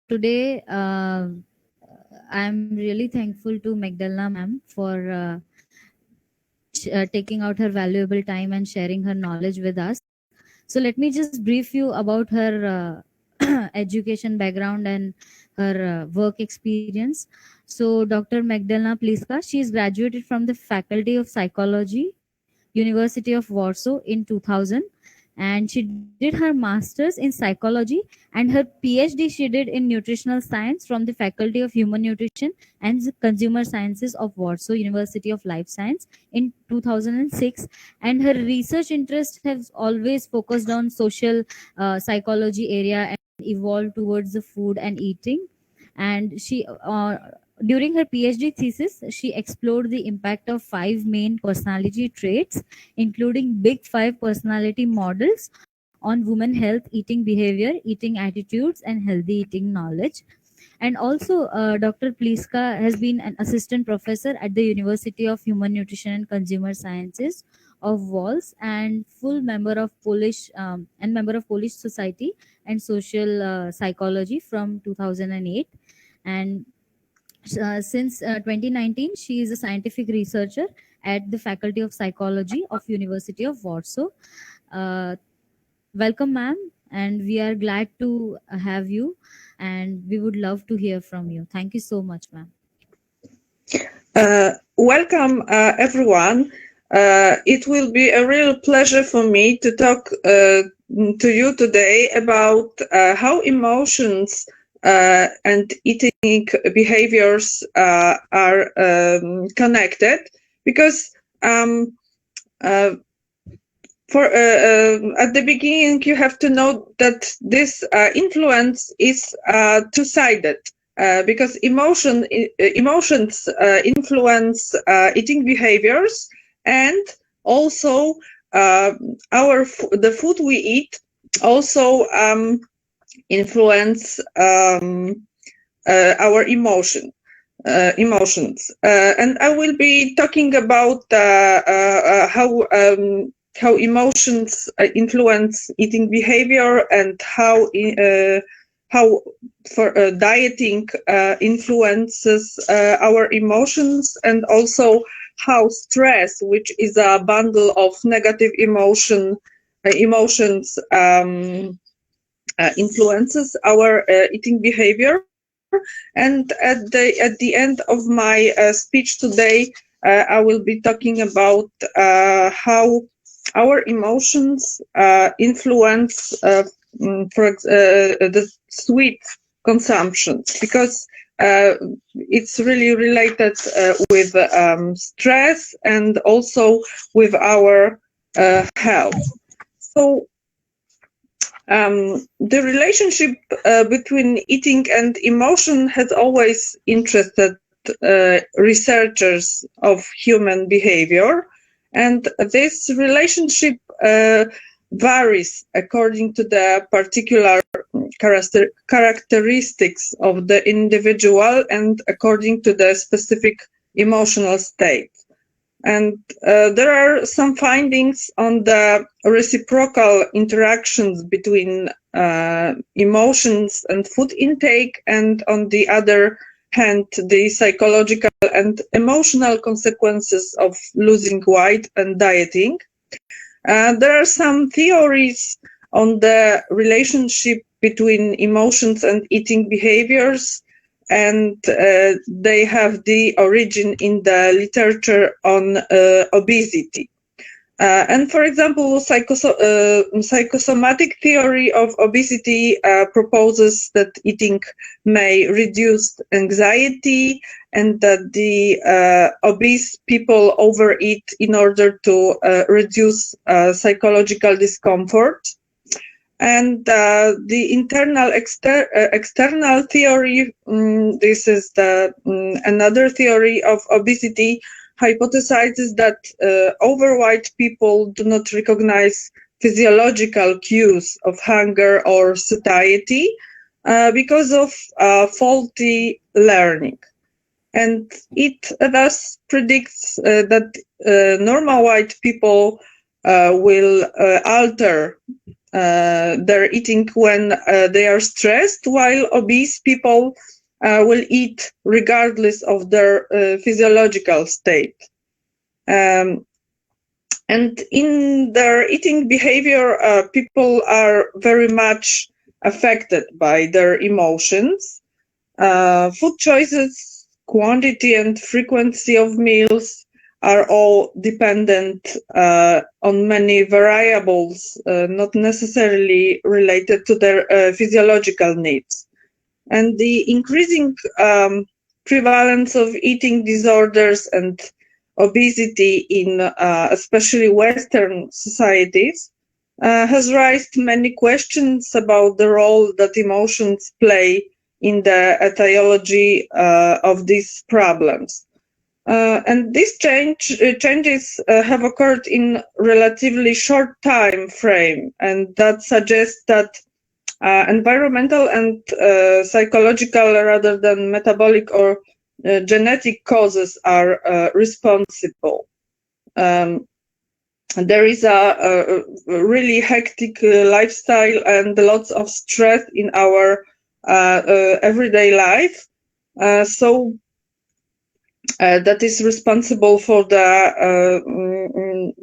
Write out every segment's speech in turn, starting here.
today I'm really thankful to Magdalena ma'am for taking out her valuable time and sharing her knowledge with us. So let me just brief you about her education background and her work experience. So Dr. Magdalena Pliska, she is graduated from the Faculty of Psychology, University of Warsaw in 2000, and she did her masters in psychology, and her PhD she did in nutritional science from the Faculty of Human Nutrition and Consumer Sciences of Warsaw University of Life Science in 2006. And her research interest has always focused on social psychology area and evolved towards the food and eating. And she during her PhD thesis, she explored the impact of five main personality traits, including big five personality models on women health, eating behavior, eating attitudes, and healthy eating knowledge. And also, Dr. Pliska has been an assistant professor at the University of Human Nutrition and Consumer Sciences of Wales, and full member of Polish Society and Social Psychology from 2008. And since 2019, she is a scientific researcher at the Faculty of Psychology of University of Warsaw. Uh, Welcome, ma'am, and we are glad to have you, and we would love to hear from you. Thank you so much, ma'am. Welcome, everyone. It will be a real pleasure for me to talk to you today about how emotions and eating behaviors are connected, because at the beginning you have to know that this influence is two-sided. Because emotions influence eating behaviors, and also the food we eat also influence our emotions. And I will be talking about how emotions influence eating behavior, and how for dieting influences our emotions, and also how stress, which is a bundle of negative emotions, influences our eating behavior. And at the end of my speech today, I will be talking about how our emotions influence the sweet consumption, because it's really related with stress, and also with our health. So the relationship between eating and emotion has always interested researchers of human behavior, and this relationship varies according to the particular characteristics of the individual, and according to the specific emotional state. And there are some findings on the reciprocal interactions between emotions and food intake, and on the other hand, the psychological and emotional consequences of losing weight and dieting. There are some theories on the relationship between emotions and eating behaviors, and they have the origin in the literature on obesity. And for example, psychosomatic theory of obesity proposes that eating may reduce anxiety, and that the obese people overeat in order to reduce psychological discomfort. And the internal external theory, this is the another theory of obesity, hypothesizes that overweight people do not recognize physiological cues of hunger or satiety because of faulty learning. And it thus predicts that normal white people will alter their eating when they are stressed, while obese people will eat regardless of their physiological state. And in their eating behavior, people are very much affected by their emotions. Food choices, quantity and frequency of meals are all dependent on many variables, not necessarily related to their physiological needs. And the increasing prevalence of eating disorders and obesity in especially Western societies has raised many questions about the role that emotions play in the etiology of these problems. And these changes have occurred in relatively short time frame, and that suggests that environmental and psychological rather than metabolic or genetic causes are responsible. There is a really hectic lifestyle and lots of stress in our everyday life. So that is responsible for the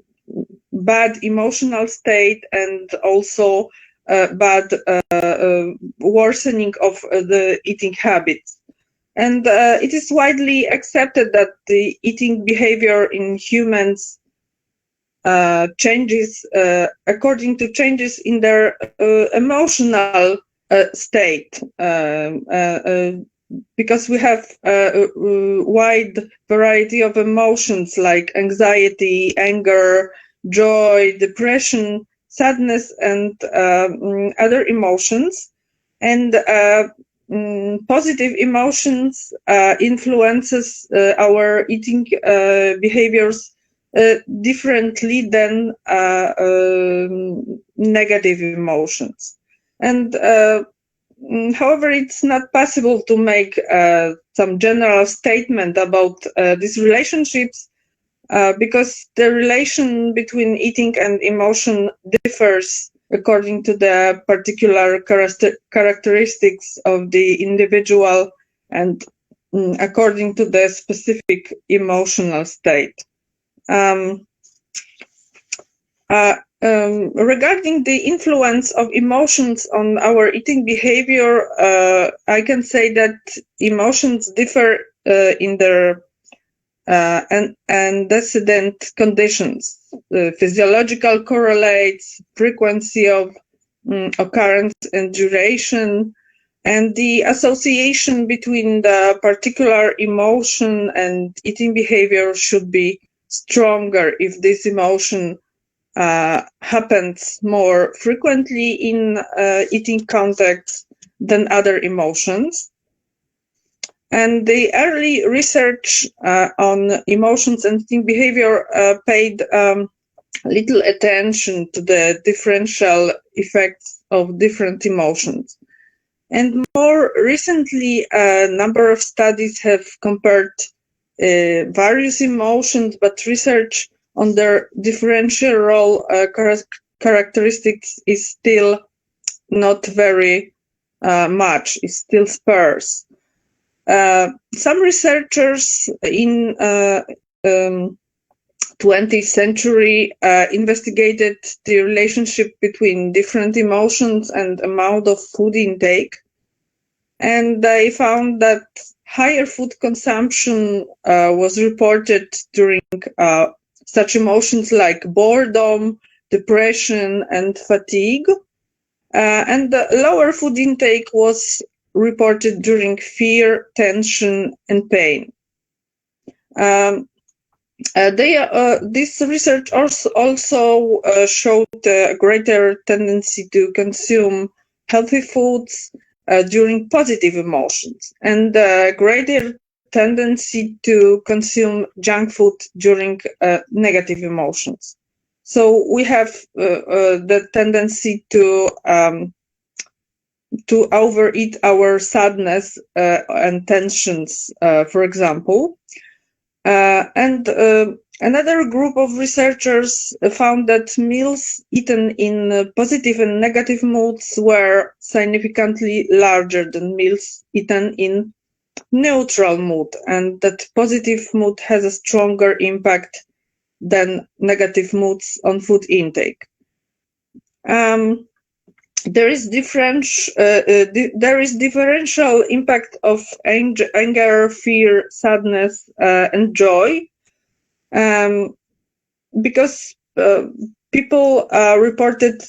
bad emotional state and also bad worsening of the eating habits. And it is widely accepted that the eating behavior in humans changes according to changes in their emotional state, because we have a wide variety of emotions like anxiety, anger, joy, depression, sadness, and other emotions. And positive emotions influences our eating behaviors differently than negative emotions. And however, it's not possible to make some general statement about these relationships because the relation between eating and emotion differs according to the particular characteristics of the individual and according to the specific emotional state. Regarding the influence of emotions on our eating behavior, I can say that emotions differ in their antecedent conditions. Physiological correlates, frequency of occurrence and duration, and the association between the particular emotion and eating behavior should be stronger if this emotion happens more frequently in eating contexts than other emotions. And the early research on emotions and eating behavior paid little attention to the differential effects of different emotions. And more recently, a number of studies have compared various emotions, but research on their differential role characteristics is still not very much, it's still sparse. Some researchers in 20th century investigated the relationship between different emotions and amount of food intake, and they found that higher food consumption was reported during such emotions like boredom, depression, and fatigue, and the lower food intake was reported during fear, tension, and pain. This research also showed a greater tendency to consume healthy foods during positive emotions and a greater tendency to consume junk food during negative emotions. So we have the tendency to overeat our sadness and tensions, for example. And Another group of researchers found that meals eaten in positive and negative moods were significantly larger than meals eaten in neutral mood, and that positive mood has a stronger impact than negative moods on food intake. There is differential impact of anger, fear, sadness, and joy, because people reported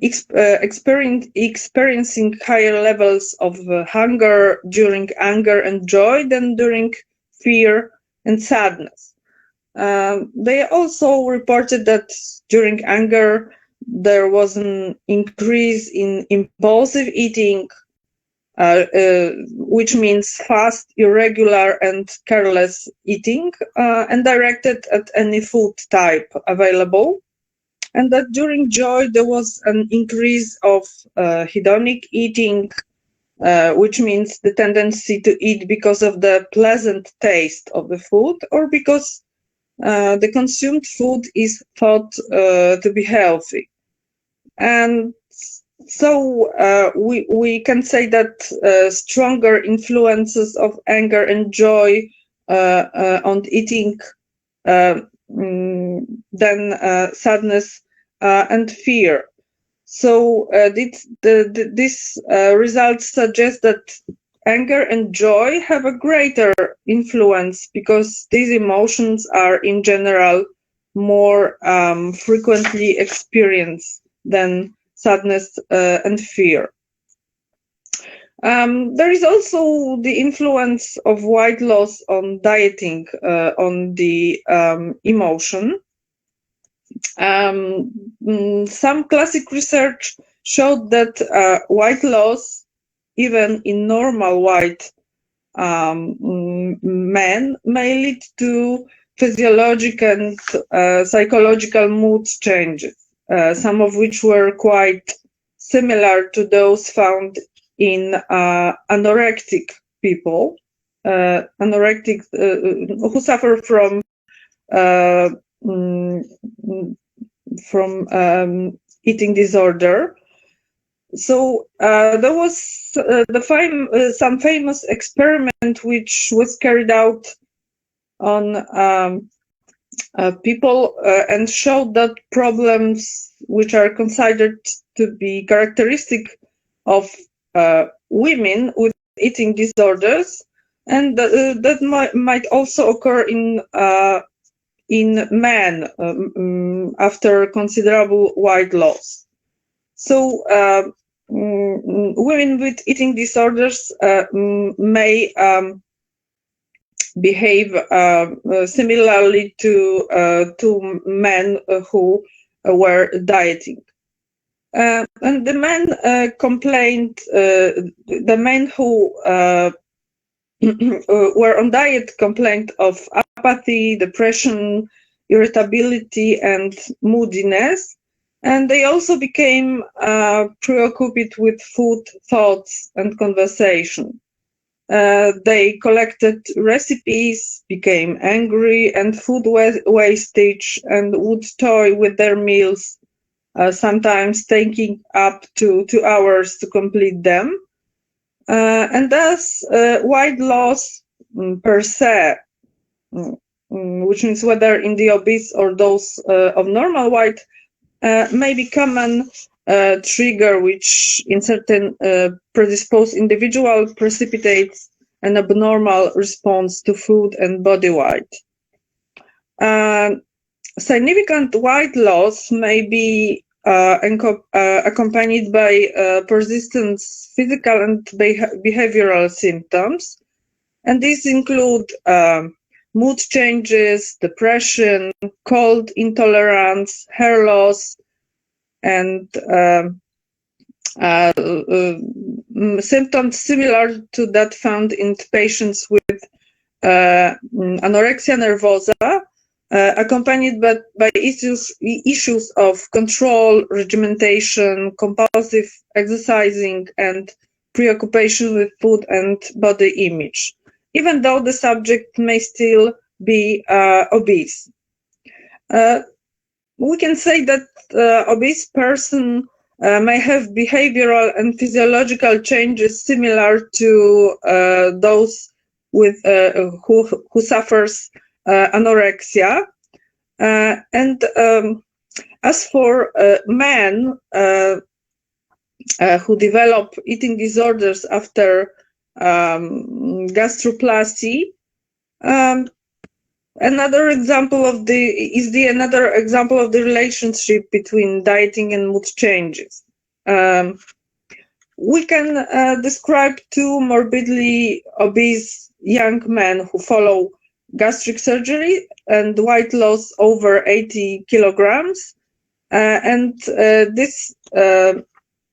experiencing higher levels of hunger during anger and joy than during fear and sadness. They also reported that during anger, there was an increase in impulsive eating, which means fast, irregular, and careless eating, and directed at any food type available. And that during joy, there was an increase of hedonic eating, which means the tendency to eat because of the pleasant taste of the food or because the consumed food is thought to be healthy. And so we can say that stronger influences of anger and joy on eating than sadness and fear. So this results suggest that anger and joy have a greater influence because these emotions are in general more frequently experienced than sadness and fear. There is also the influence of weight loss on dieting on the emotion. Some classic research showed that weight loss, even in normal weight men, may lead to physiological and psychological mood changes, some of which were quite similar to those found in anorectic people, who suffer from eating disorder. So there was some famous experiment which was carried out on people and showed that problems which are considered to be characteristic of women with eating disorders, and that might also occur in men after considerable weight loss. So women with eating disorders may behave similarly to men who were dieting. And the men complained, the men who were on diet complained of apathy, depression, irritability, and moodiness. And they also became preoccupied with food, thoughts, and conversation. They collected recipes, became angry, and food wastage, and would toy with their meals, sometimes taking up to 2 hours to complete them. And thus, weight loss per se, which means whether in the obese or those of normal weight, may become a trigger which, in certain predisposed individual, precipitates an abnormal response to food and body weight. Significant weight loss may be accompanied by persistent physical and behavioral symptoms, and these include mood changes, depression, cold intolerance, hair loss, and symptoms similar to that found in patients with anorexia nervosa, accompanied by issues of control, regimentation, compulsive exercising, and preoccupation with food and body image, even though the subject may still be obese. We can say that obese person may have behavioral and physiological changes similar to those with who suffers anorexia. And as for men who develop eating disorders after gastroplasty, another example of the relationship between dieting and mood changes. We can describe two morbidly obese young men who follow gastric surgery and weight loss over 80 kilograms, and this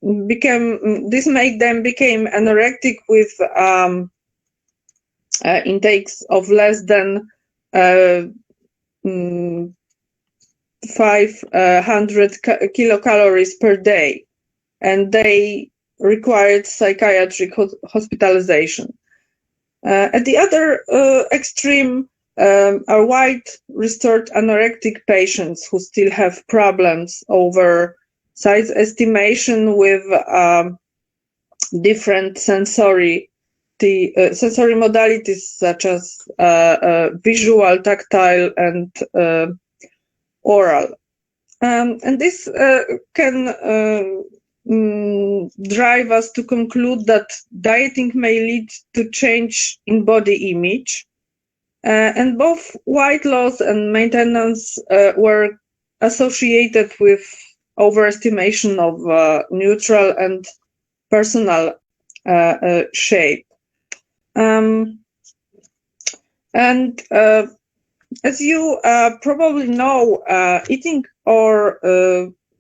made them become anorectic with intakes of less than 500 kilocalories per day, and they required psychiatric hospitalization. At the other extreme are white restored anorectic patients who still have problems over size estimation with different sensory modalities such as visual, tactile, and oral. And this can drive us to conclude that dieting may lead to change in body image. And both weight loss and maintenance were associated with overestimation of neutral and personal shape. And as you probably know, eating or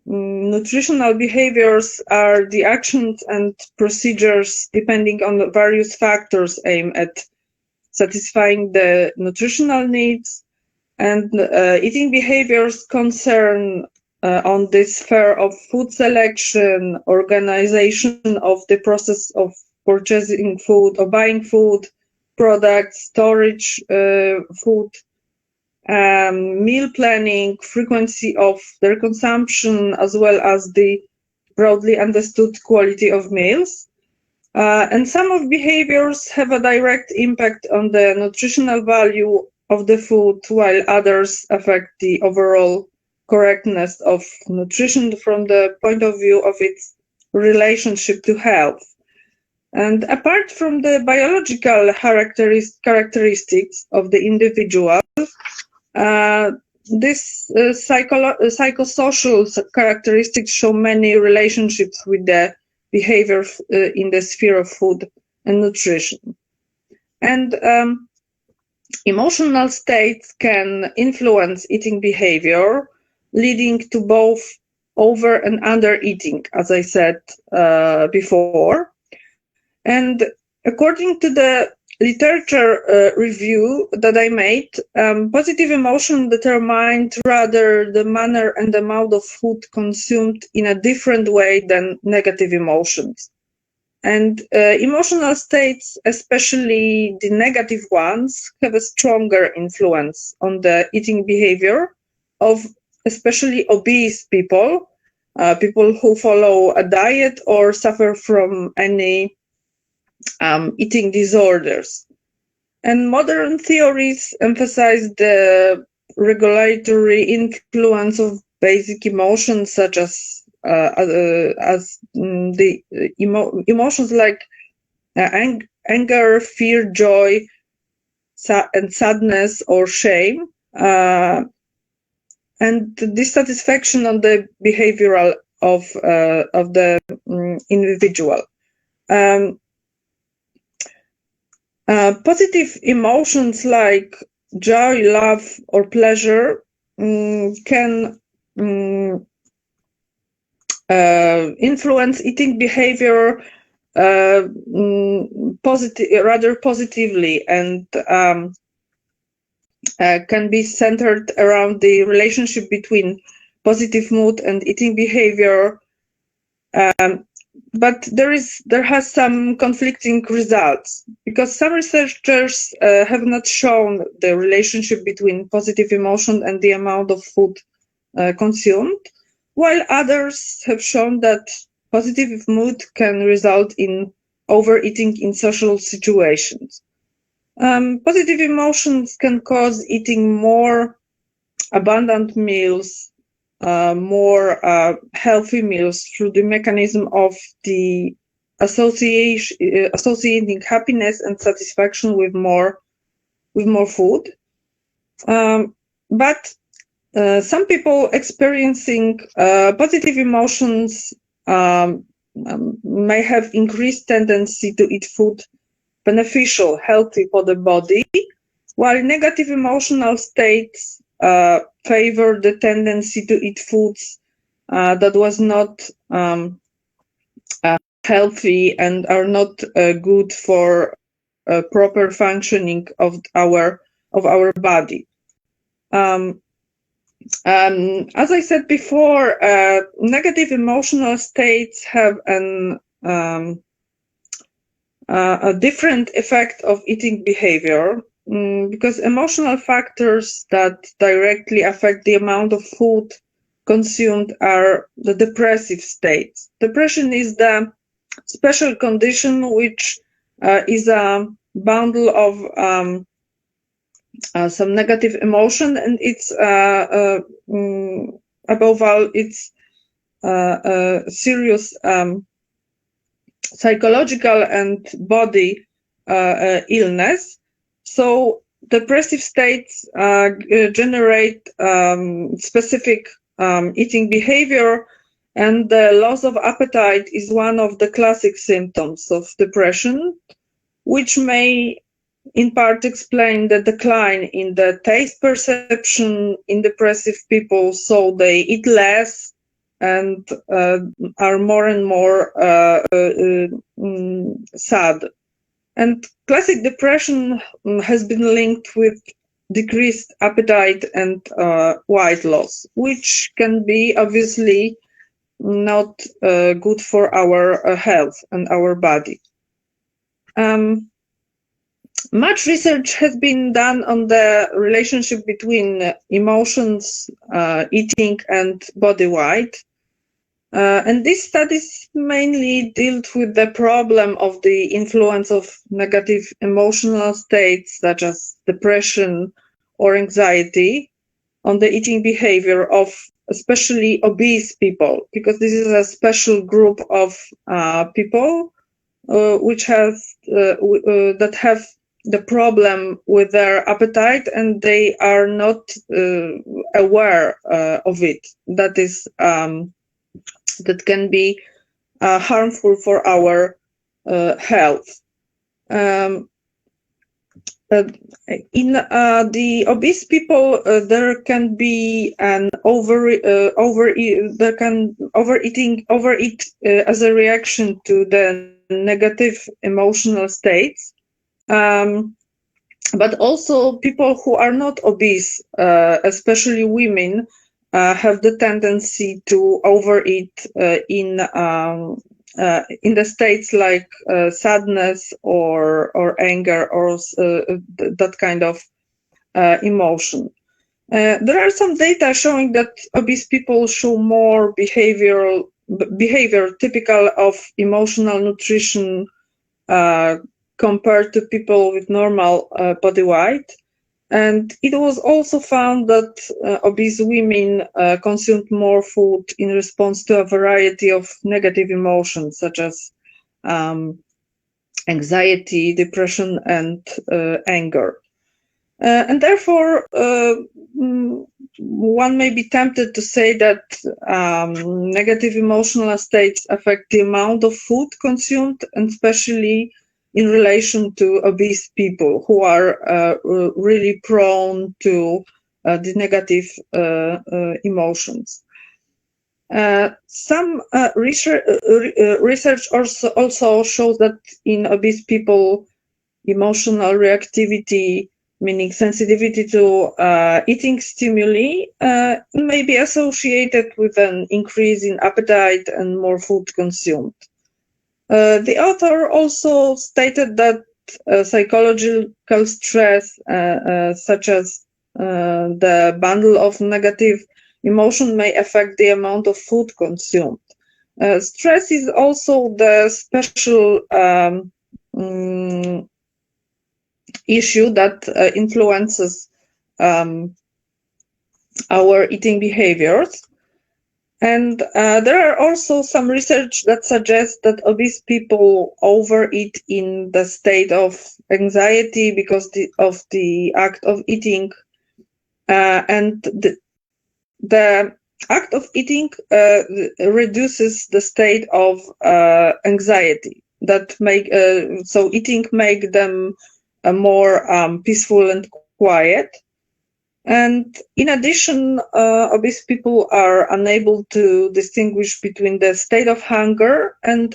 nutritional behaviors are the actions and procedures depending on the various factors aimed at satisfying the nutritional needs, and eating behaviors concern on this sphere of food selection, organization of the process of purchasing food or buying food, products, storage food, meal planning, frequency of their consumption, as well as the broadly understood quality of meals. And some of behaviors have a direct impact on the nutritional value of the food, while others affect the overall correctness of nutrition from the point of view of its relationship to health. And apart from the biological characteristics of the individual, these psychosocial characteristics show many relationships with the behavior in the sphere of food and nutrition. And emotional states can influence eating behavior, leading to both over and under eating, as I said before. And according to the literature review that I made, positive emotion determined rather the manner and amount of food consumed in a different way than negative emotions. And emotional states, especially the negative ones, have a stronger influence on the eating behavior of especially obese people, people who follow a diet or suffer from any eating disorders. And modern theories emphasize the regulatory influence of basic emotions such as the emotions like anger, fear, joy, and sadness or shame, and dissatisfaction on the behavioral of the individual. Positive emotions like joy, love, or pleasure can influence eating behavior rather positively, and can be centered around the relationship between positive mood and eating behavior. but there has some conflicting results, because some researchers have not shown the relationship between positive emotion and the amount of food consumed, while others have shown that positive mood can result in overeating in social situations. Positive emotions can cause eating more abundant meals, more healthy meals through the mechanism of the associating happiness and satisfaction with more food. But some people experiencing positive emotions may have increased tendency to eat food beneficial, healthy for the body, while negative emotional states favor the tendency to eat foods that was not healthy and are not good for proper functioning of our body. As I said before, negative emotional states have a different effect of eating behavior, because emotional factors that directly affect the amount of food consumed are the depressive states. Depression is the special condition which is a bundle of some negative emotion, and it's above all, it's serious psychological and body illness. So depressive states generate specific eating behavior, and the loss of appetite is one of the classic symptoms of depression, which may in part explain the decline in the taste perception in depressive people. So they eat less and are more and more sad. And classic depression has been linked with decreased appetite and weight loss, which can be obviously not good for our health and our body. Much research has been done on the relationship between emotions, eating, and body weight. And these studies mainly dealt with the problem of the influence of negative emotional states, such as depression or anxiety, on the eating behavior of especially obese people, because this is a special group of people which that have the problem with their appetite, and they are not aware of it. That is that can be harmful for our health. In the obese people, there can be an overeat as a reaction to the negative emotional states. But also people who are not obese, especially women, have the tendency to overeat in the states like sadness or anger or that kind of emotion. There are some data showing that obese people show more behavior typical of emotional nutrition compared to people with normal body weight. And it was also found that obese women consumed more food in response to a variety of negative emotions, such as anxiety, depression, and anger. And therefore, one may be tempted to say that negative emotional states affect the amount of food consumed, and especially in relation to obese people who are really prone to the negative emotions. Some research also shows that in obese people, emotional reactivity, meaning sensitivity to eating stimuli, may be associated with an increase in appetite and more food consumed. The author also stated that psychological stress, such as the bundle of negative emotion, may affect the amount of food consumed. Stress is also the special issue that influences our eating behaviors. And there are also some research that suggests that obese people overeat in the state of anxiety because of the act of eating. And the act of eating reduces the state of anxiety that so eating make them more peaceful and quiet. And in addition, obese people are unable to distinguish between the state of hunger and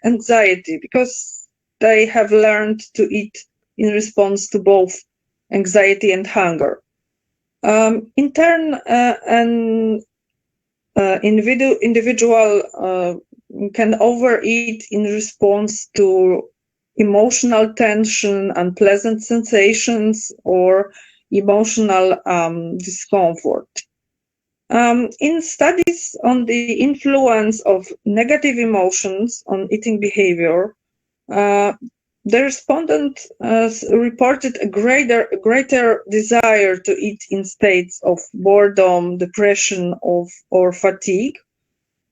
anxiety because they have learned to eat in response to both anxiety and hunger. In turn, an individual can overeat in response to emotional tension, unpleasant sensations, or emotional discomfort. In studies on the influence of negative emotions on eating behavior, the respondent reported a greater desire to eat in states of boredom, depression, or fatigue,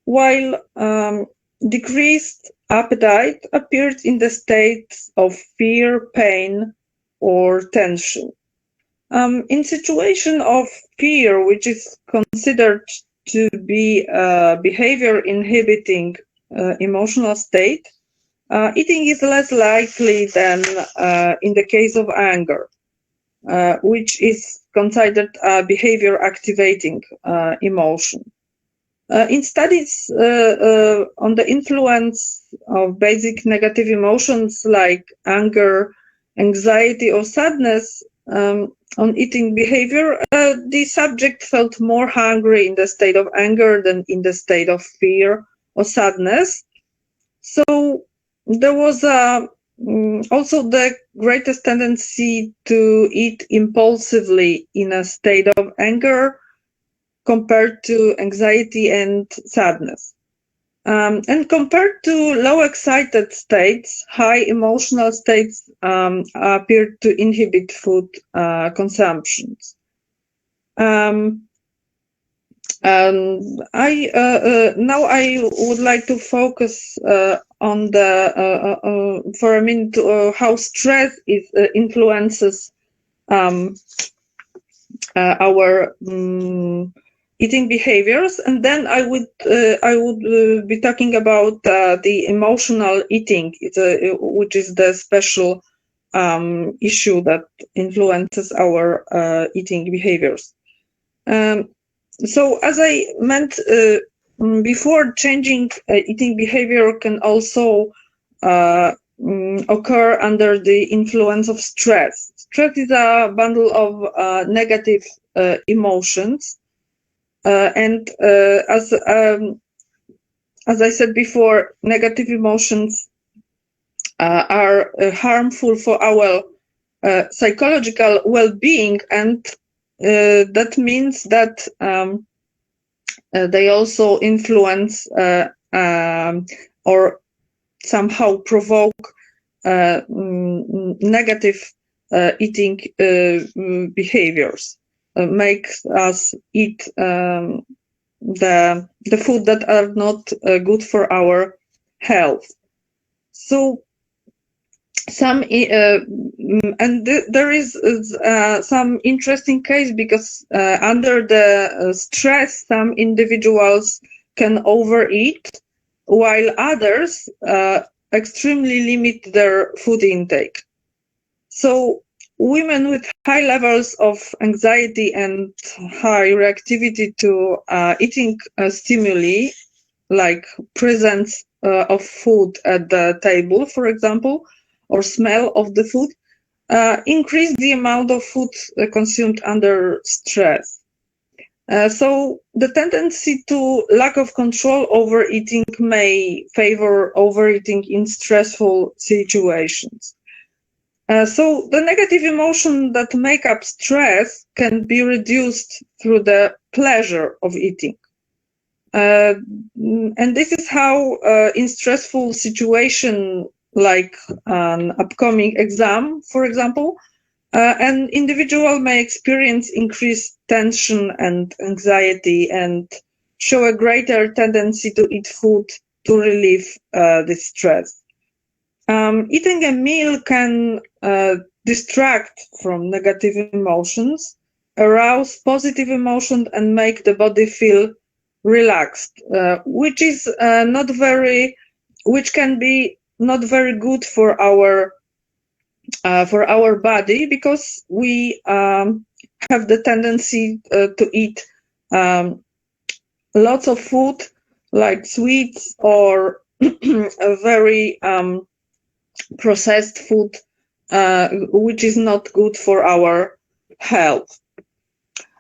while decreased appetite appeared in the states of fear, pain, or tension. In situation of fear, which is considered to be a behavior inhibiting emotional state, eating is less likely than in the case of anger, which is considered a behavior activating emotion. In studies on the influence of basic negative emotions like anger, anxiety, or sadness on eating behavior, the subject felt more hungry in the state of anger than in the state of fear or sadness. So there was also the greatest tendency to eat impulsively in a state of anger compared to anxiety and sadness. And compared to low excited states, high emotional states appear to inhibit food consumptions. Now I would like to focus on for a minute how stress influences our eating behaviors, and then I would be talking about the emotional eating, which is the special issue that influences our eating behaviors. So as I meant before, changing eating behavior can also occur under the influence of stress. Stress is a bundle of negative emotions. And as I said before, negative emotions are harmful for our psychological well-being, and that means that they also influence or somehow provoke negative eating behaviors. Makes us eat the food that are not good for our health. So there is some interesting case because under the stress, some individuals can overeat, while others extremely limit their food intake. So women with high levels of anxiety and high reactivity to eating stimuli, like presence of food at the table, for example, or smell of the food, increase the amount of food consumed under stress. So the tendency to lack of control over eating may favor overeating in stressful situations. So the negative emotions that make up stress can be reduced through the pleasure of eating. And this is how in stressful situation like an upcoming exam, for example, an individual may experience increased tension and anxiety and show a greater tendency to eat food to relieve this stress. Eating a meal can distract from negative emotions, arouse positive emotions, and make the body feel relaxed, which can be not very good for our body, because we have the tendency to eat lots of food like sweets or a very processed food, which is not good for our health.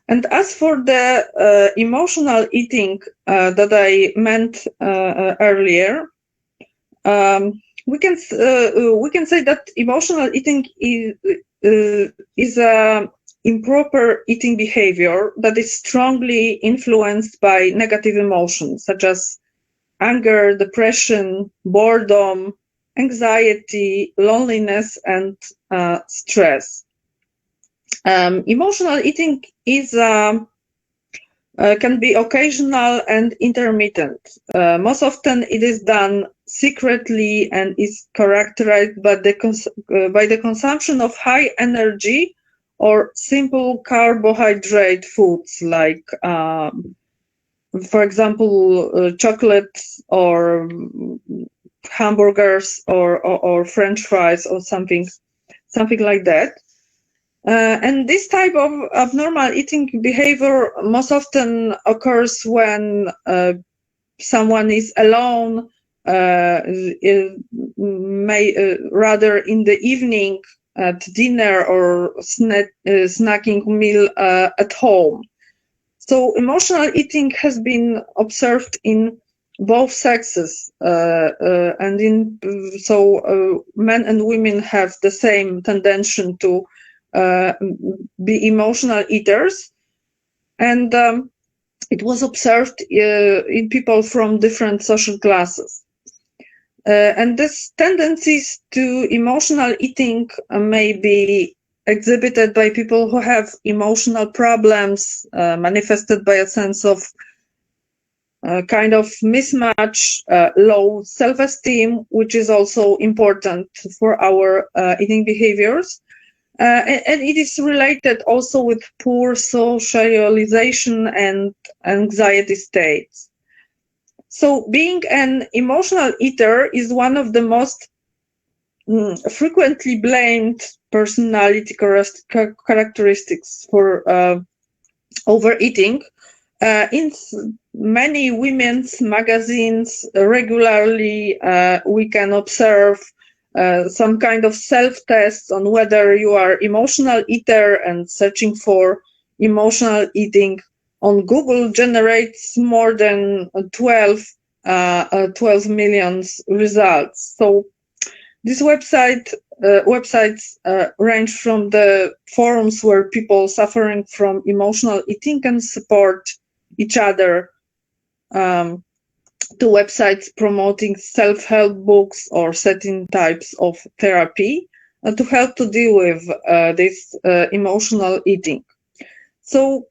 And as for the emotional eating that I meant earlier, we can say that emotional eating is a improper eating behavior that is strongly influenced by negative emotions such as anger, depression, boredom, anxiety, loneliness, and stress. Emotional eating can be occasional and intermittent. Most often it is done secretly and is characterized by the consumption of high energy or simple carbohydrate foods like, for example, chocolates or hamburgers or French fries or something like that. And this type of abnormal eating behavior most often occurs when someone is alone, rather in the evening at dinner or snacking meal at home. So emotional eating has been observed in both sexes, and men and women have the same tendency to be emotional eaters, and it was observed in people from different social classes. And these tendencies to emotional eating may be exhibited by people who have emotional problems, manifested by a sense of kind of mismatch, low self-esteem, which is also important for our eating behaviors. And it is related also with poor socialization and anxiety states. So being an emotional eater is one of the most frequently blamed personality characteristics for overeating. In many women's magazines, regularly we can observe some kind of self-tests on whether you are emotional eater, and searching for emotional eating on Google generates more than 12 million results. So these websites range from the forums where people suffering from emotional eating can support each other, to websites promoting self-help books or certain types of therapy to help to deal with this emotional eating. So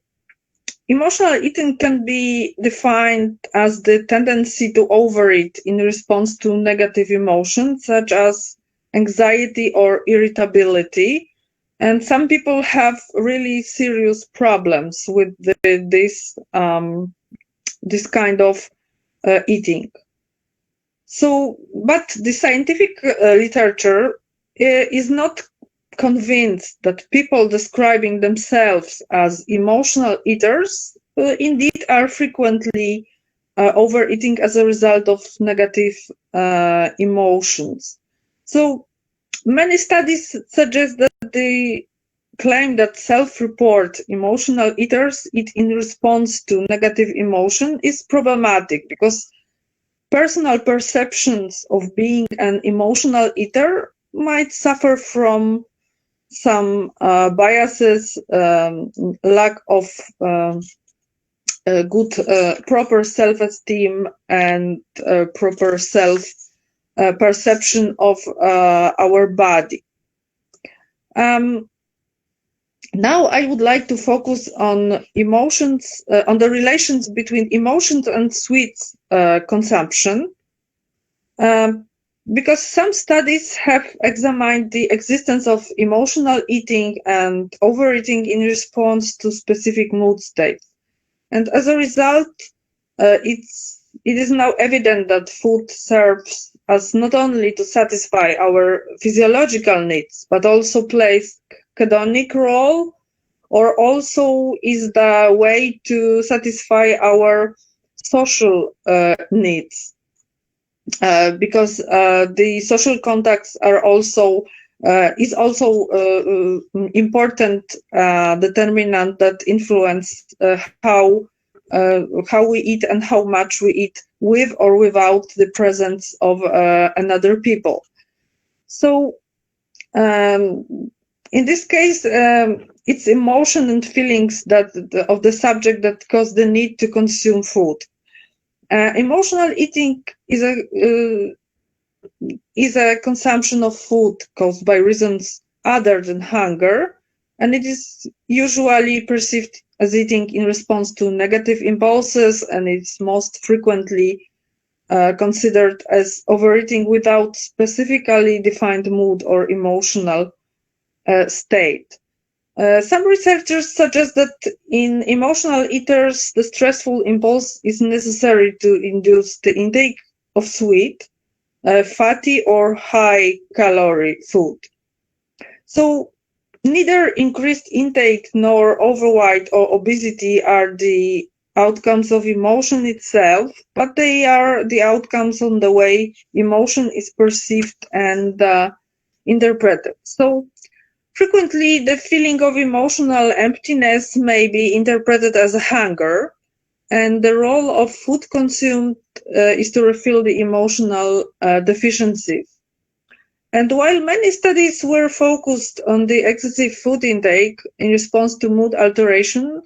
emotional eating can be defined as the tendency to overeat in response to negative emotions such as anxiety or irritability. And some people have really serious problems with this kind of eating. So, but the scientific literature is not convinced that people describing themselves as emotional eaters indeed are frequently overeating as a result of negative emotions. So many studies suggest that the claim that self-report emotional eaters eat in response to negative emotion is problematic because personal perceptions of being an emotional eater might suffer from some biases, lack of good, proper self-esteem and proper self-perception of our body. Now I would like to focus on emotions, on the relations between emotions and sweets consumption, because some studies have examined the existence of emotional eating and overeating in response to specific mood states. And as a result, it is now evident that food serves us not only to satisfy our physiological needs, but also plays hedonic role, or also is the way to satisfy our social needs, because the social contacts are also is also important determinant that influence how we eat and how much we eat with or without the presence of another people. So in this case, it's emotion and feelings that of the subject that cause the need to consume food. Emotional eating is a consumption of food caused by reasons other than hunger, and it is usually perceived as eating in response to negative impulses, and it's most frequently considered as overeating without specifically defined mood or emotional state. Some researchers suggest that in emotional eaters, the stressful impulse is necessary to induce the intake of sweet, fatty or high calorie food. So neither increased intake nor overweight or obesity are the outcomes of emotion itself, but they are the outcomes on the way emotion is perceived and interpreted. So frequently, the feeling of emotional emptiness may be interpreted as a hunger, and the role of food consumed is to refill the emotional deficiencies. And while many studies were focused on the excessive food intake in response to mood alteration,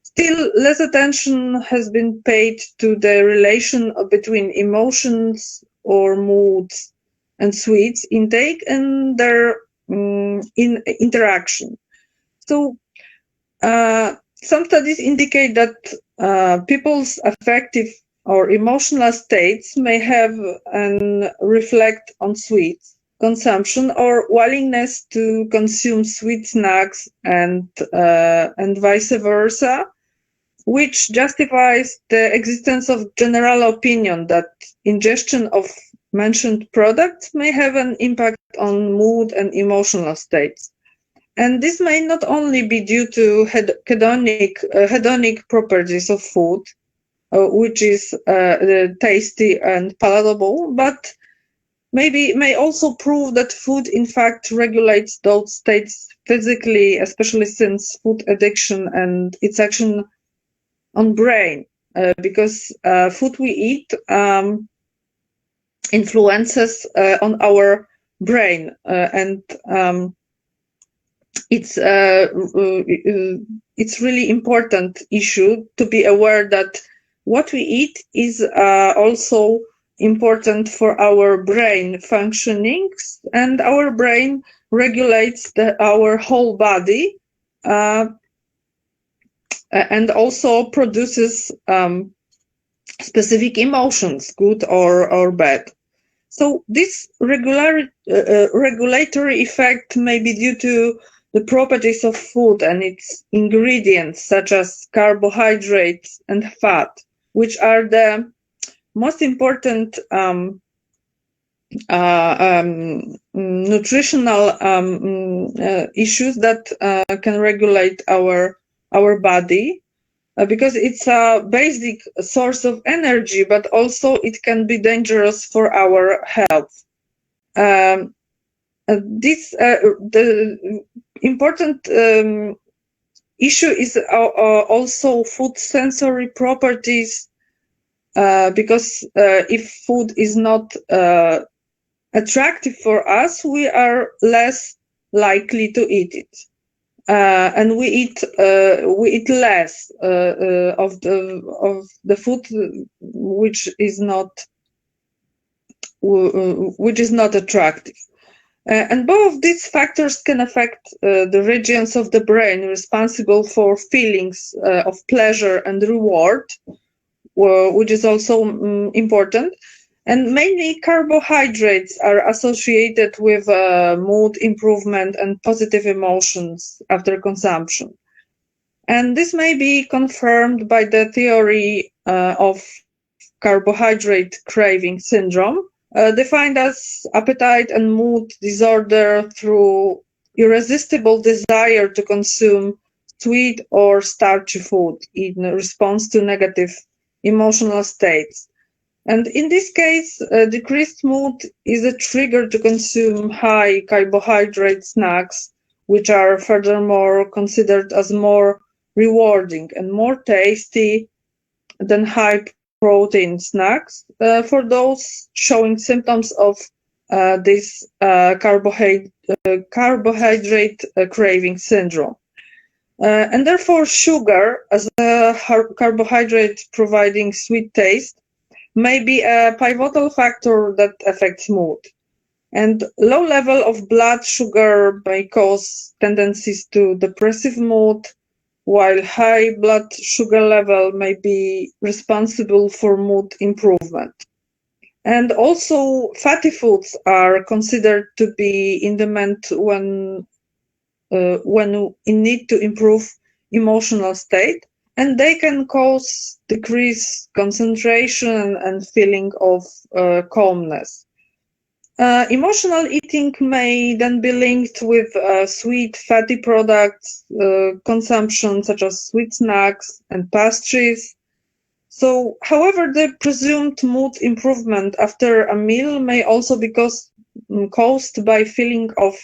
still less attention has been paid to the relation between emotions or moods and sweets intake and their in interaction. So some studies indicate that people's affective or emotional states may have and reflect on sweets consumption or willingness to consume sweet snacks and vice versa, which justifies the existence of general opinion that ingestion of mentioned products may have an impact on mood and emotional states. And this may not only be due to hedonic properties of food, which is tasty and palatable, but may also prove that food in fact regulates those states physically, especially since food addiction and its action on brain, because food we eat influences on our brain, and it's really important issue to be aware that what we eat is also important for our brain functionings, and our brain regulates our whole body, and also produces specific emotions, good or bad. So this regulatory effect may be due to the properties of food and its ingredients, such as carbohydrates and fat, which are the most important nutritional issues that can regulate our body, because it's a basic source of energy, but also it can be dangerous for our health. The important issue is also food sensory properties, because if food is not attractive for us, we are less likely to eat it, and we eat less of the food which is not attractive. And both these factors can affect the regions of the brain responsible for feelings of pleasure and reward, which is also important. And mainly carbohydrates are associated with mood improvement and positive emotions after consumption. And this may be confirmed by the theory of carbohydrate craving syndrome, defined as appetite and mood disorder through irresistible desire to consume sweet or starchy food in response to negative emotional states. And in this case, decreased mood is a trigger to consume high carbohydrate snacks, which are furthermore considered as more rewarding and more tasty than high protein snacks for those showing symptoms of this carbohydrate craving syndrome. And therefore, sugar as a carbohydrate providing sweet taste may be a pivotal factor that affects mood. And low level of blood sugar may cause tendencies to depressive mood, while high blood sugar level may be responsible for mood improvement. And also, fatty foods are considered to be in demand when in need to improve emotional state, and they can cause decreased concentration and feeling of calmness. Emotional eating may then be linked with sweet fatty products consumption, such as sweet snacks and pastries. So, however, the presumed mood improvement after a meal may also be caused by feeling of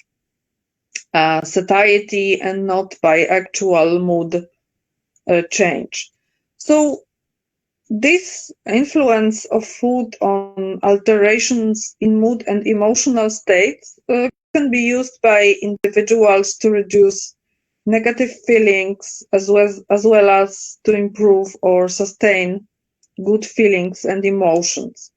satiety and not by actual mood change. So, this influence of food on alterations in mood and emotional states can be used by individuals to reduce negative feelings as well as to improve or sustain good feelings and emotions.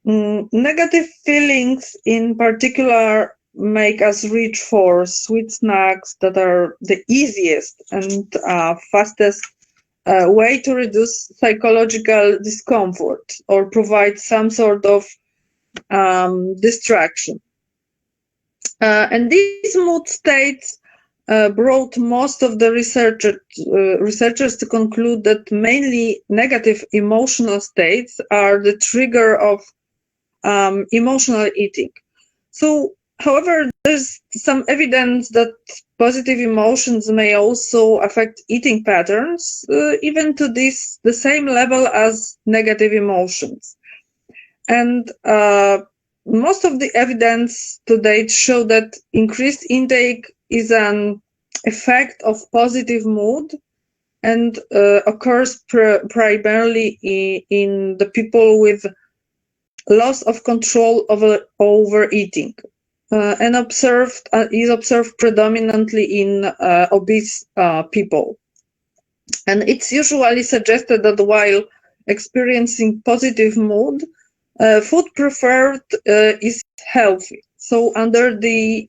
Negative feelings in particular make us reach for sweet snacks that are the easiest and fastest way to reduce psychological discomfort or provide some sort of distraction. And these mood states brought most of the researchers to conclude that mainly negative emotional states are the trigger of emotional eating. So, however, there's some evidence that positive emotions may also affect eating patterns, even to the same level as negative emotions. And most of the evidence to date show that increased intake is an effect of positive mood and occurs primarily in the people with loss of control over overeating, and is observed predominantly in obese people. And it's usually suggested that while experiencing positive mood, food preferred is healthy. So under the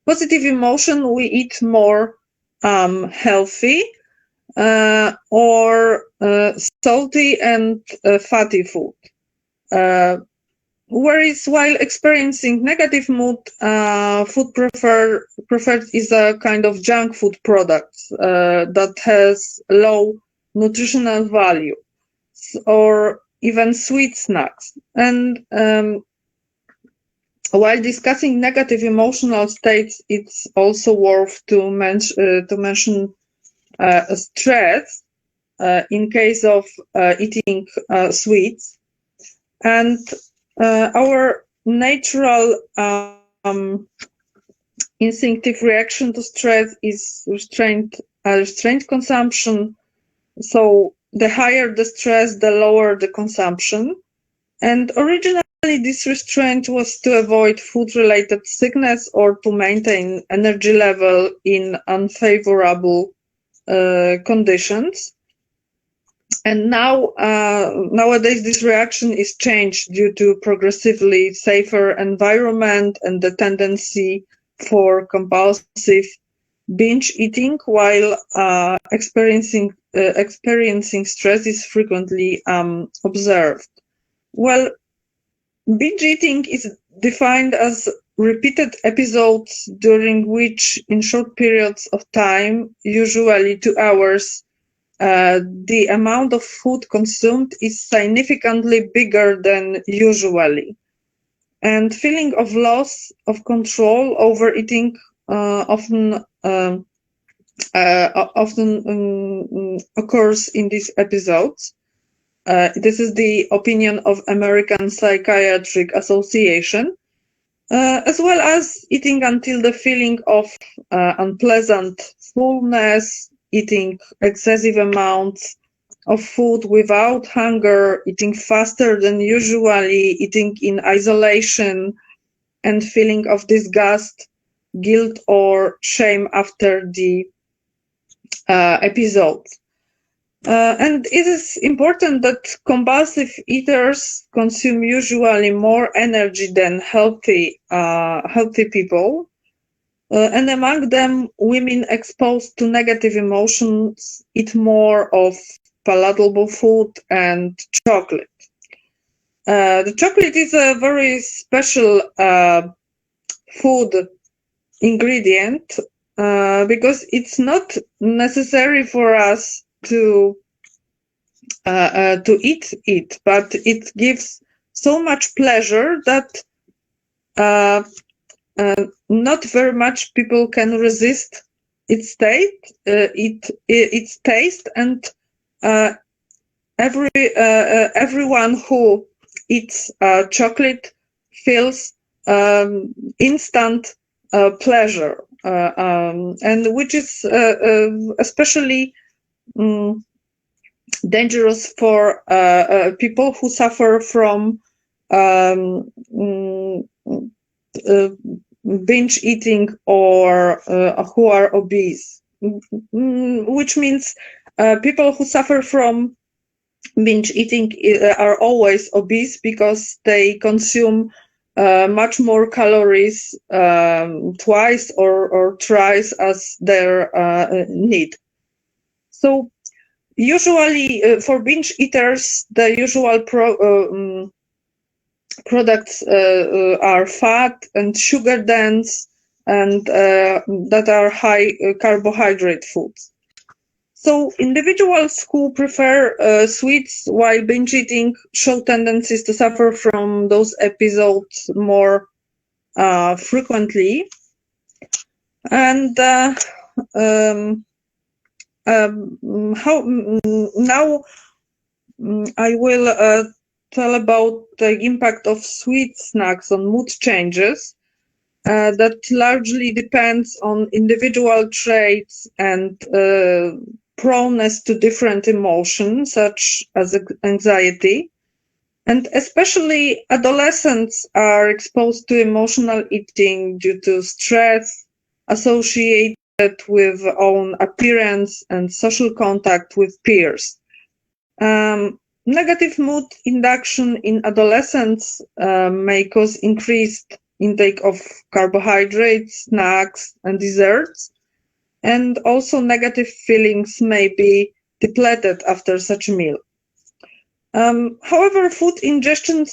positive emotion, we eat more healthy or salty and fatty food. Whereas while experiencing negative mood, food preferred is a kind of junk food product that has low nutritional value, or even sweet snacks. And while discussing negative emotional states, it's also worth to mention stress in case of eating sweets. And our natural instinctive reaction to stress is restrained consumption. So the higher the stress, the lower the consumption. And originally, this restraint was to avoid food-related sickness or to maintain energy level in unfavorable conditions. And nowadays, this reaction is changed due to progressively safer environment and the tendency for compulsive binge eating while experiencing stress is frequently observed. Well, binge eating is defined as repeated episodes during which, in short periods of time, usually 2 hours, the amount of food consumed is significantly bigger than usually. And feeling of loss of control over eating often occurs in these episodes. This is the opinion of American Psychiatric Association, as well as eating until the feeling of unpleasant fullness, eating excessive amounts of food without hunger, eating faster than usually, eating in isolation, and feeling of disgust, guilt, or shame after the episode. And it is important that compulsive eaters consume usually more energy than healthy people. And among them, women exposed to negative emotions eat more of palatable food and chocolate. The chocolate is a very special food ingredient because it's not necessary for us to eat it, but it gives so much pleasure that not very much people can resist its taste, and everyone who eats chocolate feels instant pleasure, and which is especially dangerous for people who suffer from binge eating or who are obese, which means people who suffer from binge eating are always obese because they consume much more calories twice or thrice as their need. So usually for binge eaters, the usual products are fat and sugar dense and that are high carbohydrate foods. So individuals who prefer sweets while binge eating show tendencies to suffer from those episodes more frequently. And now I will tell about the impact of sweet snacks on mood changes. That largely depends on individual traits and proneness to different emotions, such as anxiety. And especially adolescents are exposed to emotional eating due to stress associated with own appearance and social contact with peers. Negative mood induction in adolescents may cause increased intake of carbohydrates, snacks, and desserts, and also negative feelings may be depleted after such a meal. However, food ingestion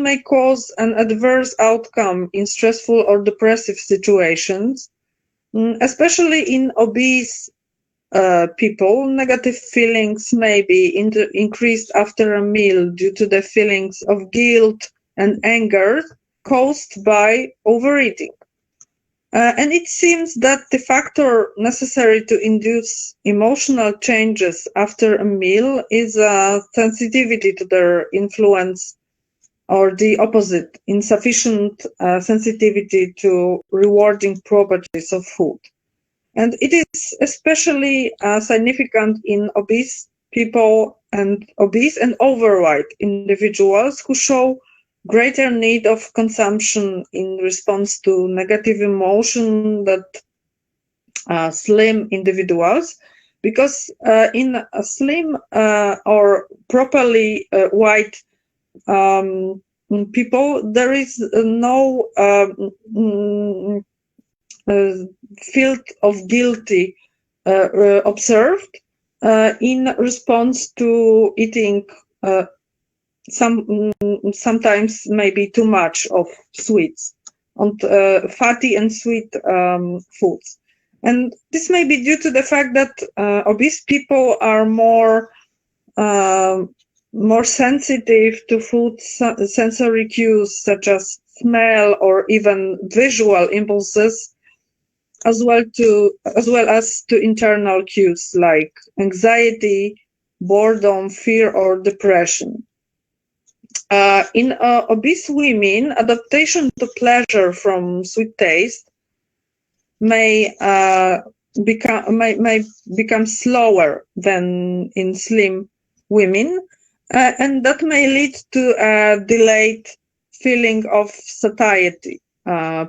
may cause an adverse outcome in stressful or depressive situations, especially in obese people. Negative feelings may be increased after a meal due to the feelings of guilt and anger caused by overeating. And it seems that the factor necessary to induce emotional changes after a meal is sensitivity to their influence or the opposite, insufficient sensitivity to rewarding properties of food. And it is especially significant in obese people and obese and overweight individuals who show greater need of consumption in response to negative emotion that slim individuals, because in a slim or properly white people, there is no field of guilty observed in response to eating sometimes maybe too much of sweets and fatty and sweet foods. And this may be due to the fact that obese people are more sensitive to food sensory cues such as smell or even visual impulses, as well as to internal cues like anxiety, boredom, fear, or depression. In obese women, adaptation to pleasure from sweet taste may become slower than in slim women, and that may lead to a delayed feeling of satiety,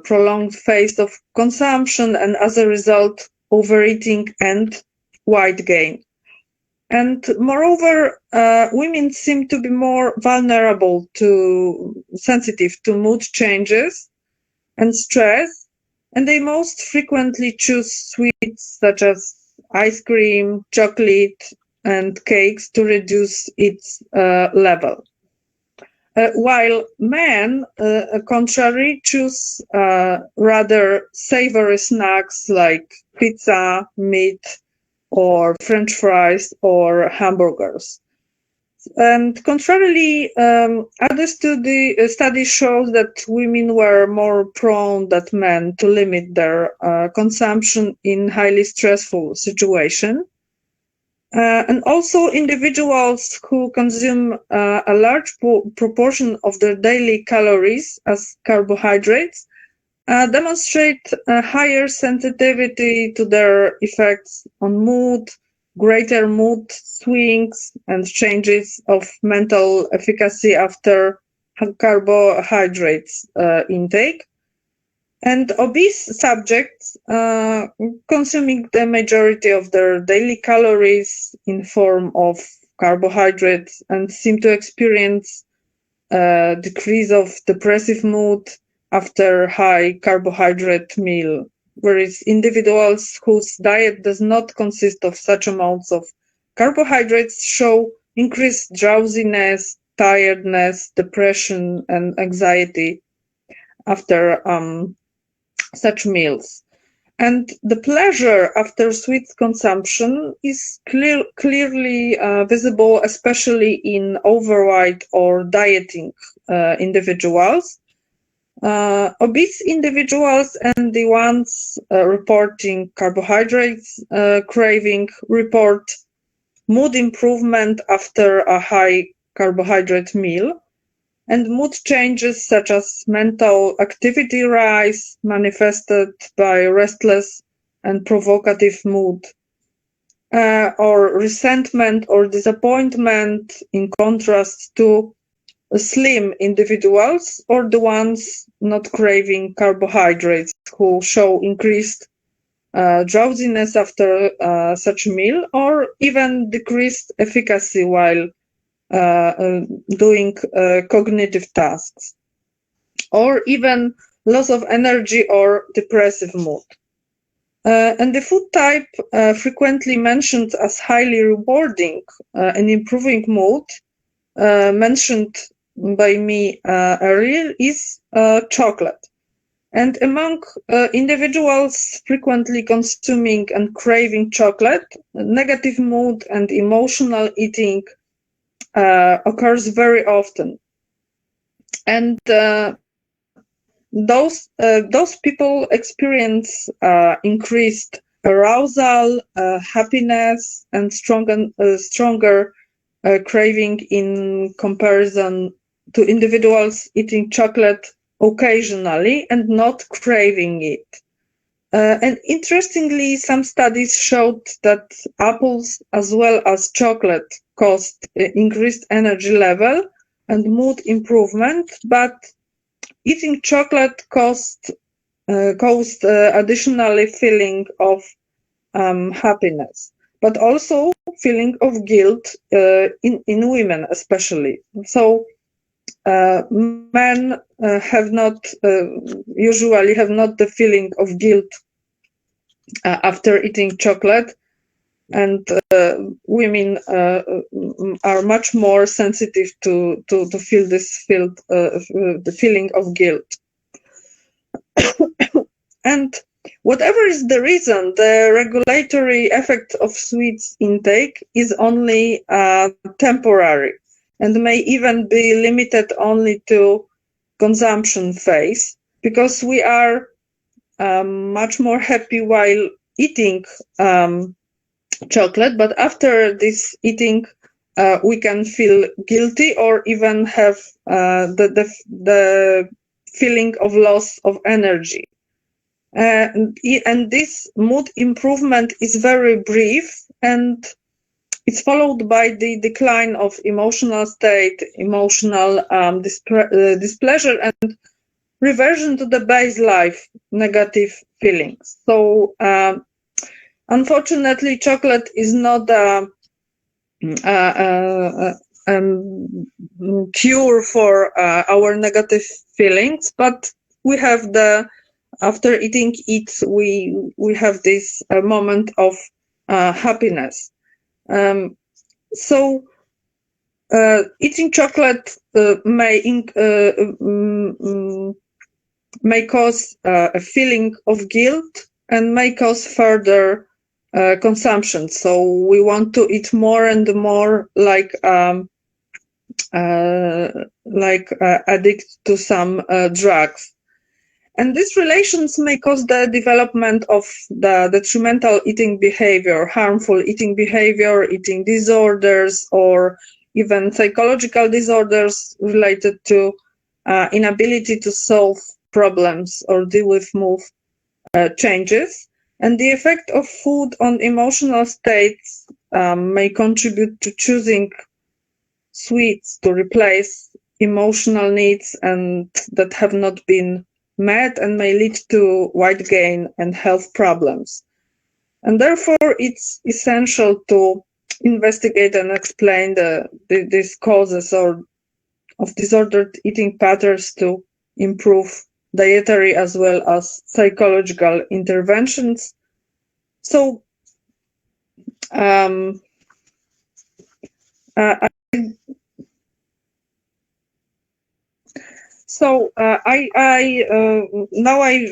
prolonged phase of consumption, and as a result, overeating and weight gain. And moreover, women seem to be more sensitive to mood changes and stress, and they most frequently choose sweets such as ice cream, chocolate, and cakes to reduce its level. While men, contrary, choose rather savory snacks like pizza, meat, or French fries or hamburgers. And contrarily, other study shows that women were more prone than men to limit their consumption in highly stressful situation. And also individuals who consume a large proportion of their daily calories as carbohydrates demonstrate a higher sensitivity to their effects on mood, greater mood swings, and changes of mental efficacy after carbohydrates intake. And obese subjects consuming the majority of their daily calories in form of carbohydrates and seem to experience a decrease of depressive mood after high carbohydrate meal, whereas individuals whose diet does not consist of such amounts of carbohydrates show increased drowsiness, tiredness, depression, and anxiety after such meals. And the pleasure after sweet consumption is clearly visible, especially in overweight or dieting individuals. Obese individuals and the ones reporting carbohydrates craving report mood improvement after a high carbohydrate meal, and mood changes such as mental activity rise manifested by restless and provocative mood, or resentment or disappointment, in contrast to slim individuals or the ones not craving carbohydrates who show increased drowsiness after such meal or even decreased efficacy while doing cognitive tasks, or even loss of energy or depressive mood. And the food type frequently mentioned as highly rewarding and improving mood, mentioned by me earlier, is chocolate. And among individuals frequently consuming and craving chocolate, negative mood and emotional eating occurs very often. And those people experience increased arousal, happiness, and stronger craving in comparison to individuals eating chocolate occasionally and not craving it. And interestingly, some studies showed that apples as well as chocolate caused increased energy level and mood improvement, but eating chocolate caused additionally feeling of happiness, but also feeling of guilt in women especially. So men have not usually have not the feeling of guilt after eating chocolate, and women are much more sensitive to feel the feeling of guilt. And whatever is the reason, the regulatory effect of sweets intake is only temporary and may even be limited only to consumption phase, because we are much more happy while eating chocolate, but after this eating, we can feel guilty or even have the feeling of loss of energy. And this mood improvement is very brief, and it's followed by the decline of emotional state, emotional displeasure, and reversion to the base life negative feelings. So unfortunately, chocolate is not a cure for our negative feelings, but we have after eating it, we have this moment of happiness. So eating chocolate may cause a feeling of guilt and may cause further consumption. So we want to eat more and more, like addict to some drugs. And these relations may cause the development of the detrimental eating behavior, harmful eating behavior, eating disorders, or even psychological disorders related to inability to solve problems or deal with mood changes. And the effect of food on emotional states may contribute to choosing sweets to replace emotional needs and that have not been met, and may lead to weight gain and health problems. And therefore, it's essential to investigate and explain these causes of disordered eating patterns to improve dietary as well as psychological interventions. So, um, uh, I now I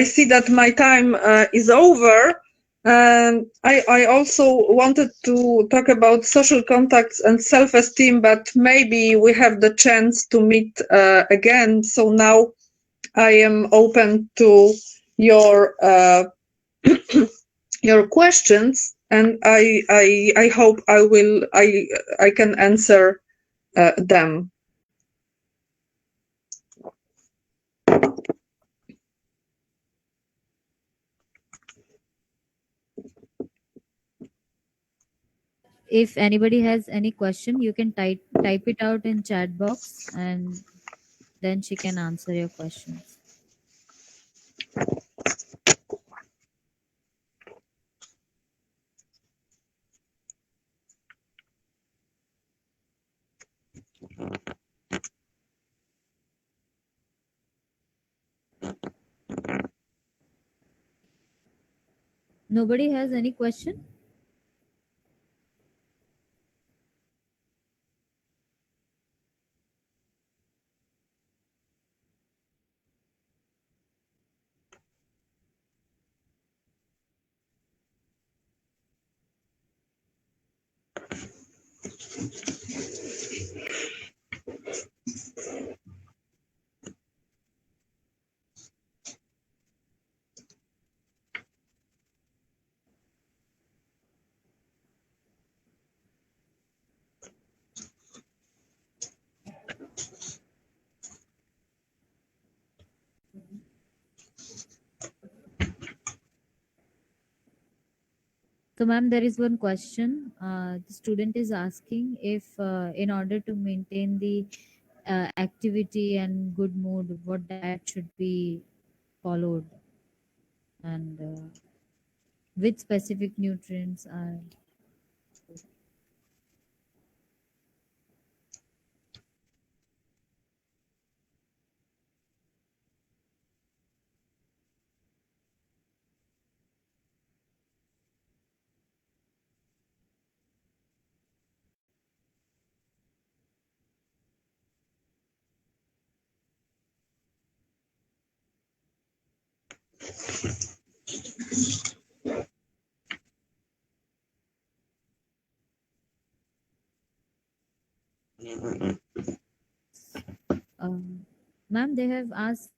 see that my time is over. And I also wanted to talk about social contacts and self-esteem, but maybe we have the chance to meet again. So now I am open to your your questions, and I hope I can answer them. If anybody has any question, you can type it out in chat box, and then she can answer your questions. Nobody has any question? So, ma'am, there is one question. The student is asking if, in order to maintain the activity and good mood, what diet should be followed, and which specific nutrients are. Ma'am, they have asked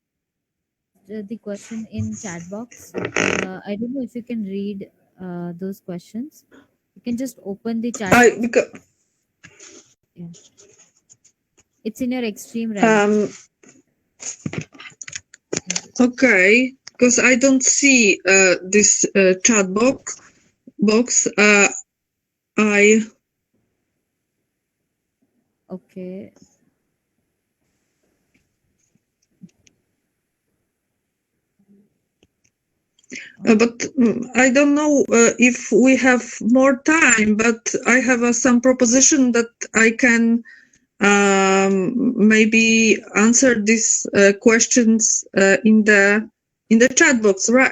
the question in chat box. I don't know if you can read those questions. You can just open the chat I box. because Yeah. It's in your extreme right. um Yeah. okay, because I don't see this chat box. I Okay. but I don't know if we have more time. But I have some proposition that I can maybe answer these questions in the chat box. Right,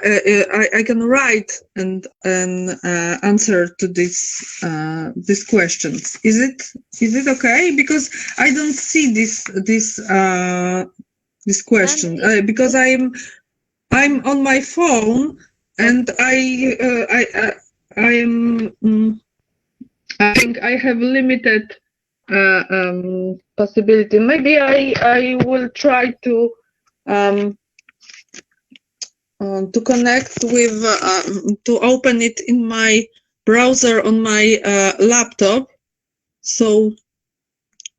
I can write and answer to these questions. Is it okay? Because I don't see this Ma'am, question it, because I'm on my phone and okay. I am. I think I have limited possibility. Maybe I will try to connect with to open it in my browser on my laptop, so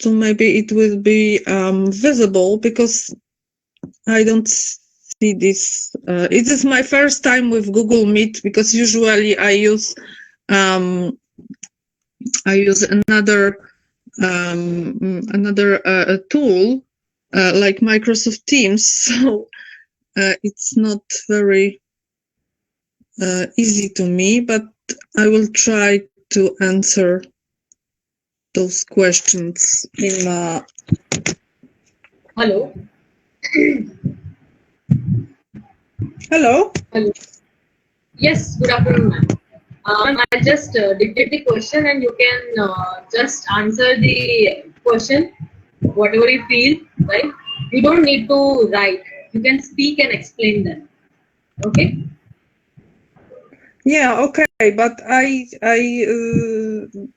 maybe it will be visible because I don't see this. It is my first time with Google Meet because usually um, I use another tool like Microsoft Teams, so it's not very easy to me, but I will try to answer those questions in. Hello. Hello. Hello. Yes, good afternoon, ma'am. Ma'am, I'll just dictate the question and you can just answer the question, whatever you feel, right? You don't need to write. You can speak and explain them. Okay? Yeah, okay, but I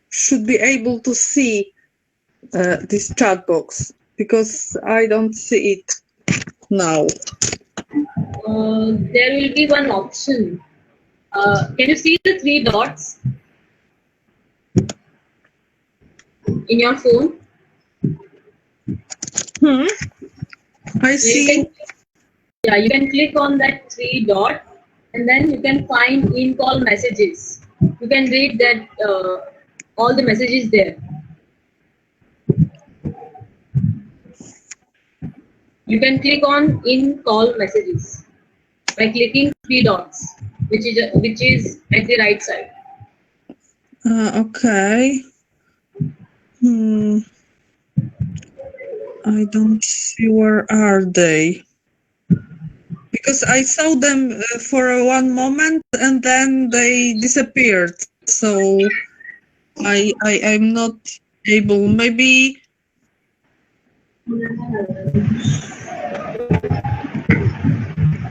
should be able to see this chat box because I don't see it now. There will be one option. Can you see the three dots in your phone? Hmm. I So you see. can, yeah, you can click on that three dot, and then you can find in call messages. You can read that all the messages there. You can click on in call messages by clicking three dots, which is at the right side. Okay. Hmm. I don't see where are they because I saw them for one moment and then they disappeared. So I'm not able. Maybe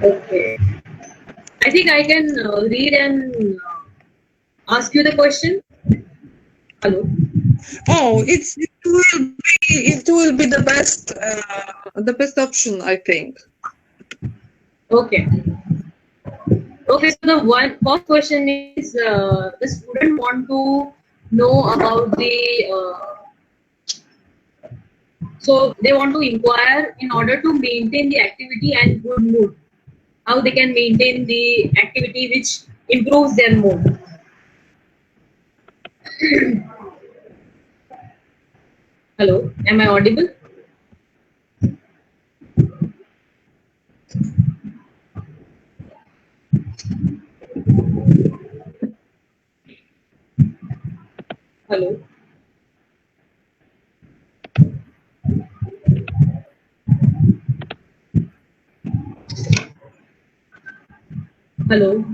Okay. I think I can read and ask you the question. Hello. oh, it will be the best option, I think. Okay. Okay. So the one first question is the student want to know about the so they want to inquire in order to maintain the activity and good mood, how they can maintain the activity which improves their mood. Hello, am I audible? Hello. Hello.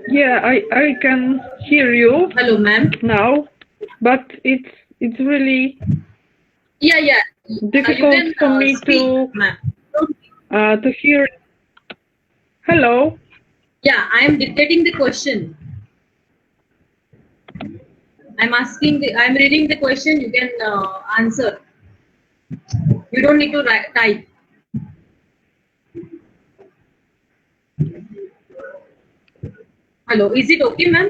Yeah, I can hear you Hello, ma'am. now, but it's really Yeah. You difficult can for me speak, ma'am. to hear. Hello. Yeah, I am dictating the question. I'm reading the question. You can answer. You don't need to type. Hello, is it okay, ma'am?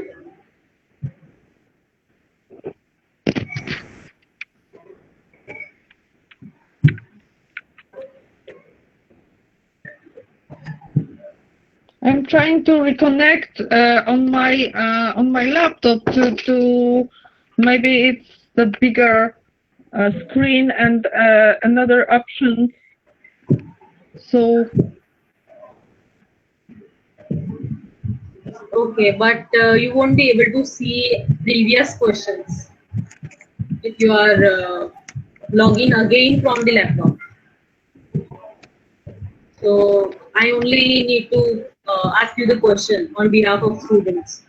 I'm trying to reconnect on my laptop to maybe it's the bigger screen and another option. So Okay, but you won't be able to see previous questions if you are logging again from the laptop. So I only need to ask you the question on behalf of students.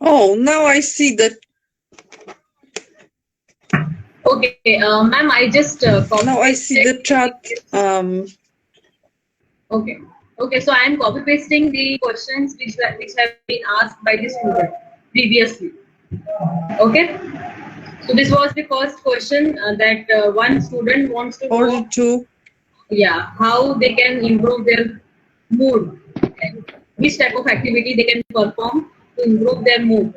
oh, now I see that. Okay, ma'am, I just copy Now I see pasted. the chat. Okay. Okay, so I am copy pasting the questions which have been asked by the student previously. Okay. So this was the first question that one student wants to Order know. to. Yeah, how they can improve their mood. Which type of activity they can perform to improve their mood.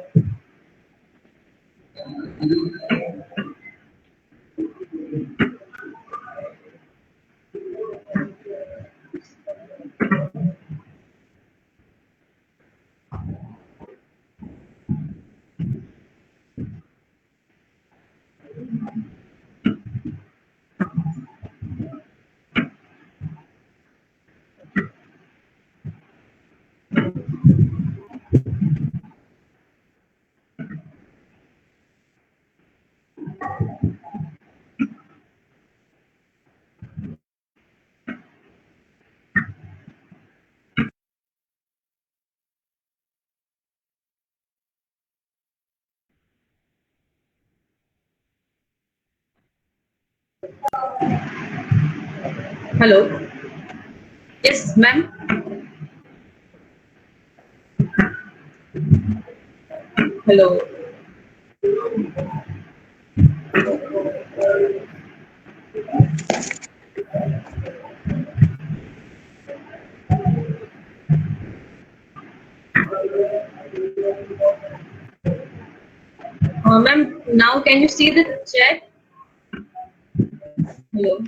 Hello. Yes, ma'am. Hello. Ma'am, now can you see the chat? Hello.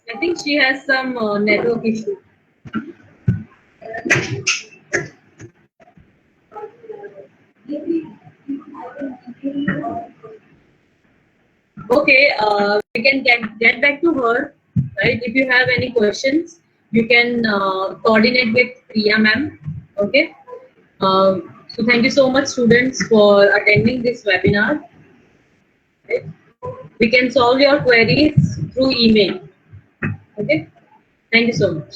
I think she has some network issue. Okay, we can get back to her, right? If you have any questions, you can coordinate with Priya ma'am. Okay. So thank you so much, students, for attending this webinar. Right? We can solve your queries through email. Okay. Thank you so much.